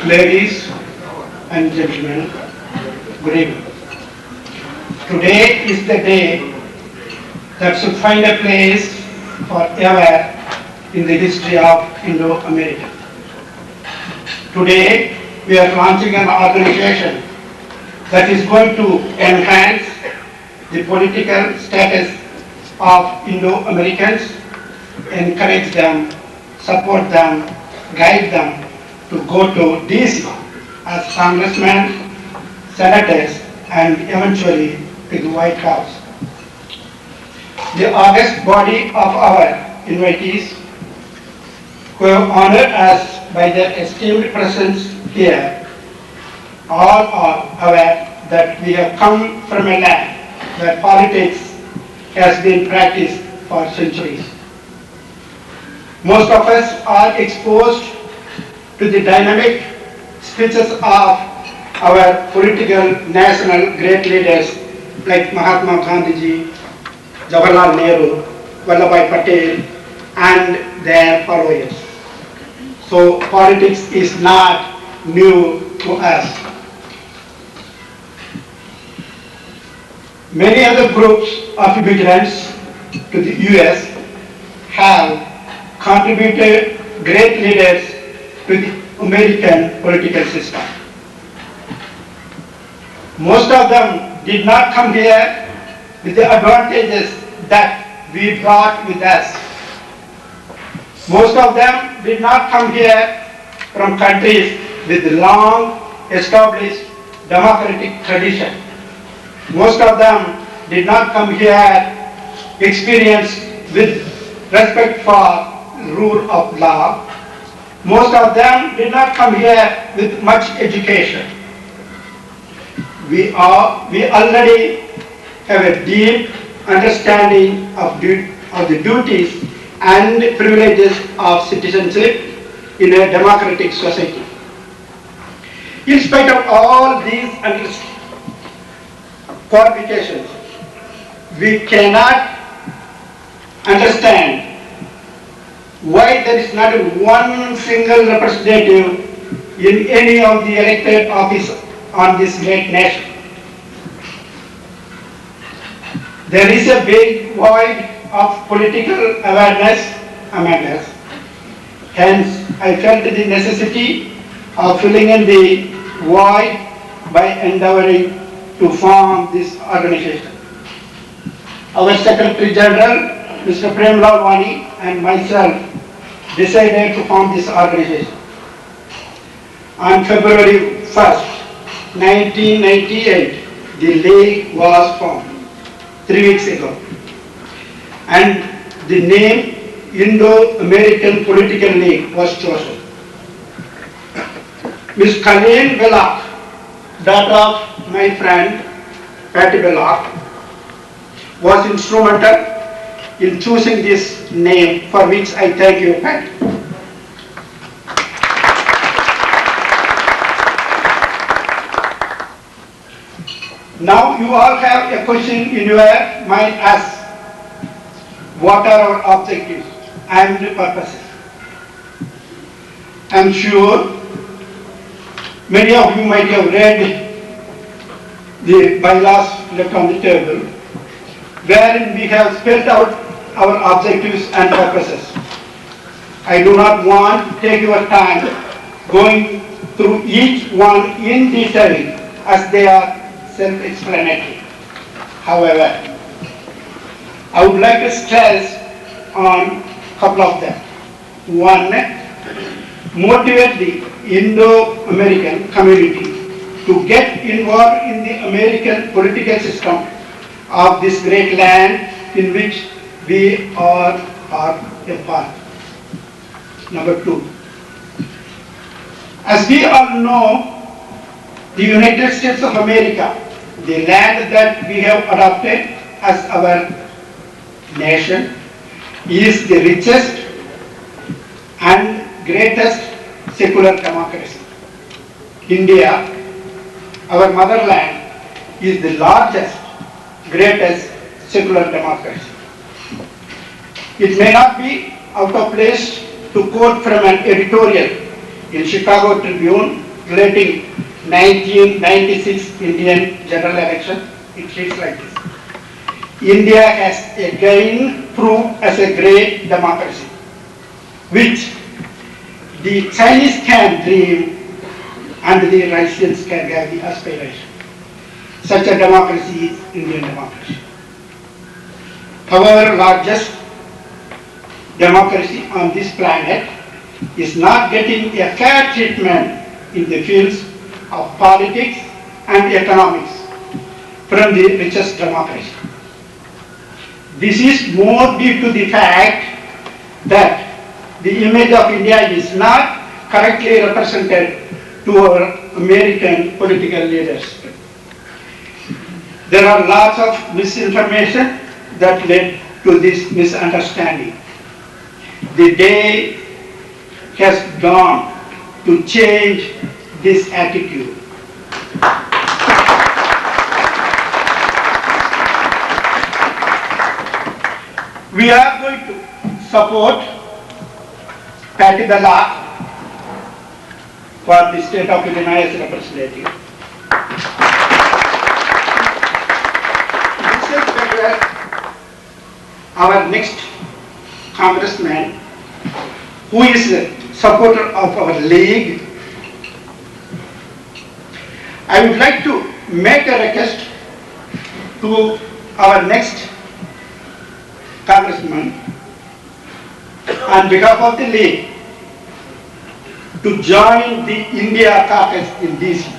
Ladies and gentlemen, good evening. Today is the day that should find a place forever in the history of Indo-America. Today, we are launching an organization that is going to enhance the political status of Indo-Americans, encourage them, support them, guide them to go to DC as congressmen, senators, and eventually to the White House. The august body of our invitees, who have honored us by their esteemed presence here, all are aware that we have come from a land where politics has been practiced for centuries. Most of us are exposed to the dynamic speeches of our political national great leaders like Mahatma Gandhi, Jawaharlal Nehru, Vallabhbhai Patel, and their followers. So politics is not new to us. Many other groups of immigrants to the US have contributed great leaders to the American political system. Most of them did not come here with the advantages that we brought with us. Most of them did not come here from countries with long established democratic tradition. Most of them did not come here experienced with respect for rule of law. Most of them did not come here with much education. We already have a deep understanding of the duties and privileges of citizenship in a democratic society. In spite of all these qualifications, we cannot understand why there is not one single representative in any of the elected office on this great nation. There is a big void of political awareness among us. Hence, I felt the necessity of filling in the void by endeavoring to form this organization. Our Secretary General, Mr. Prem Lalwani, and myself decided to form this organization. On February 1st, 1998, the League was formed 3 weeks ago. And the name Indo-American Political League was chosen. Ms. Colleen Belloc, daughter of my friend Patty Belloc, was instrumental in choosing this name, for which I thank you, Patty. Now you all have a question in your mind as what are our objectives and purposes. I'm sure many of you might have read the bylaws left on the table, wherein we have spelled out our objectives and purposes. I do not want to take your time going through each one in detail as they are self-explanatory. However, I would like to stress on a couple of them. One, motivate the Indo-American community to get involved in the American political system of this great land in which we all are a part. Number two, as we all know, the United States of America, the land that we have adopted as our nation, is the richest and greatest secular democracy. India, our motherland, is the largest, greatest secular democracy. It may not be out of place to quote from an editorial in Chicago Tribune relating 1996 Indian general election. It reads like this. India has again proved as a great democracy, which the Chinese can dream and the Russians can have the aspiration. Such a democracy is Indian democracy. However, largest democracy on this planet is not getting a fair treatment in the fields of politics and economics from the richest democracy. This is more due to the fact that the image of India is not correctly represented to our American political leaders. There are lots of misinformation that led to this misunderstanding. The day has dawned to change this attitude. We are going to support Patty Bella for the state of Illinois as representative. Our next congressman, who is a supporter of our league, I would like to make a request to our next congressman on behalf of the league to join the India caucus in DC.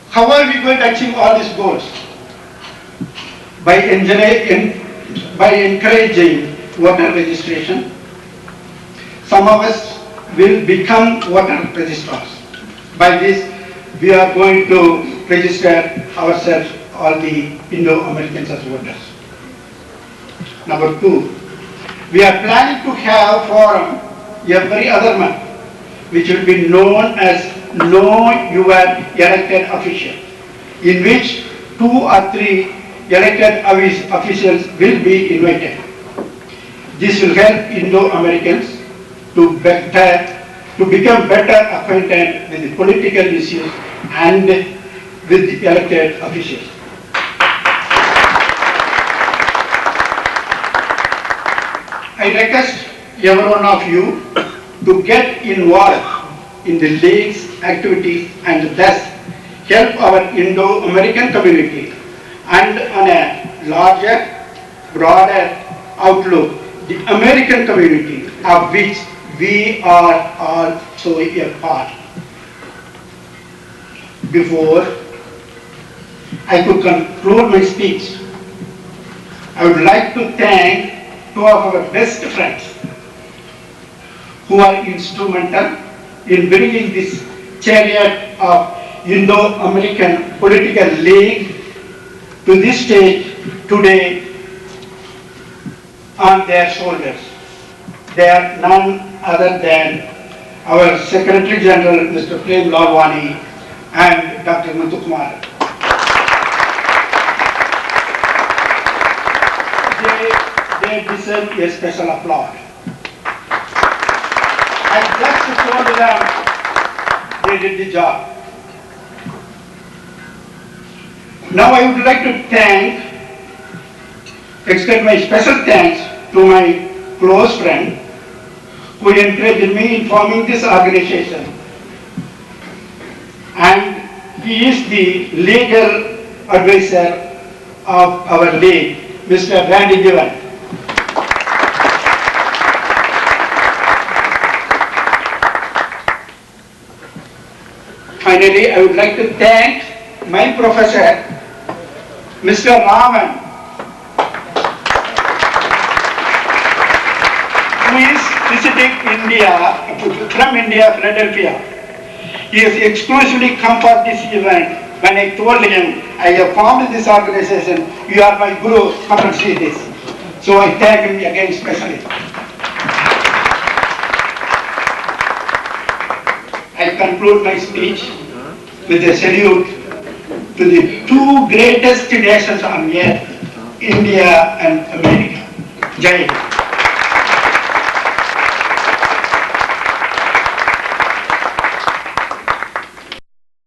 How are we going to achieve all these goals? By encouraging voter registration. Some of us will become voter registrars. By this, we are going to register ourselves, all the Indo-Americans as voters. Number 2, we are planning to have a forum every other month, which will be known as Know Your Elected Official, in which 2 or 3 elected officials will be invited. This will help Indo-Americans to become better acquainted with the political issues and with the elected officials. I request every one of you to get involved in the league's activities and thus help our Indo-American community and on a larger, broader outlook, the American community of which we are also a part. Before I could conclude my speech, I would like to thank 2 of our best friends who are instrumental in bringing this chariot of Indo-American political league to this stage today on their shoulders. They are none other than our Secretary General, Mr. Prem Lalwani, and Dr. Muthukumar. They deserve a special applause. I just told them they did the job. Now I would like to extend my special thanks to my close friend who encouraged me in forming this organization. And he is the legal advisor of our league, Mr. Randy Given. Finally, I would like to thank my professor, Mr. Raman, who is visiting India, from India, Philadelphia. He has exclusively come for this event. When I told him, I have formed this organization, you are my guru, come and see this. So I thank him again specially. I conclude my speech with a salute to the 2 greatest nations on earth, India and America. Jai Hind.